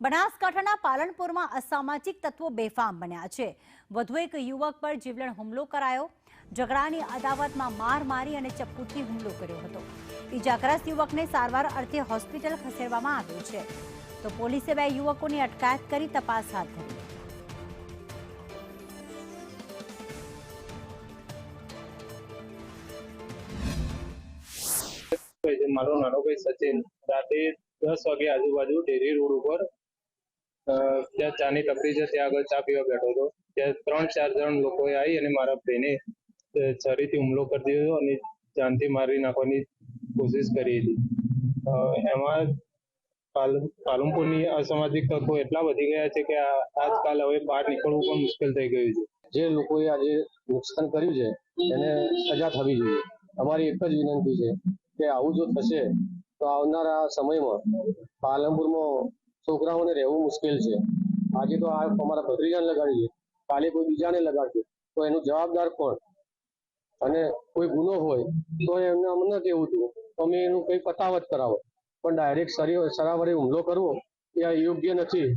બનાસકાંઠાના પાલનપુરમાં અસામાજિક તત્વો બેફામ બન્યા છે। વધુ એક યુવક પર જીવલેણ હુમલો કરાયો। ઝઘડાની અદાવતમાં માર મારી અને ચપ્પુથી હુમલો કર્યો હતો। ઈજાગ્રસ્ત યુવકને સારવાર અર્થે હોસ્પિટલ ખસેડવામાં આવ્યો છે, તો પોલીસે બે યુવકોની અટકાયત કરી તપાસ હાથ ધરી। मारो नानो भाई सचिन राते 10 वागे आजूबाजू डेरी रोड पर त्या चानी टपरी है त्या आगे चा पीवा बैठो तो त्या 3-4 जन लोग आई और मारा भाई ने छरीथी हुमलो कर दियो और जानथी मारी नाखवानी कोशिश करी थी। एमां पालनपुरनी असामाजिक तत्वो एटला वधी गया है कि आजकल हवे बहार निकळવું પણ મુશ્કેલ થઈ ગયું છે। જે લોકોએ આજે નુકસાન કર્યું છે એને સજા થવી જોઈએ। અમારી એક જ વિનંતી છે કે આવું જો થશે તો આવનારા સમયમાં પાલનપુરમાં છોકરાઓને રહેવું મુશ્કેલ છે। આજે તો આ અમારા ભત્રીજાને લગાડીએ, કાલે કોઈ બીજાને લગાડશે તો એનું જવાબદાર કોણ? અને કોઈ ગુનો હોય તો એમને અમને કેવું હતું અમે એનું કંઈ પતાવત કરાવો, પણ ડાયરેક્ટ સરાવરે હુમલો કરવો એ યોગ્ય નથી।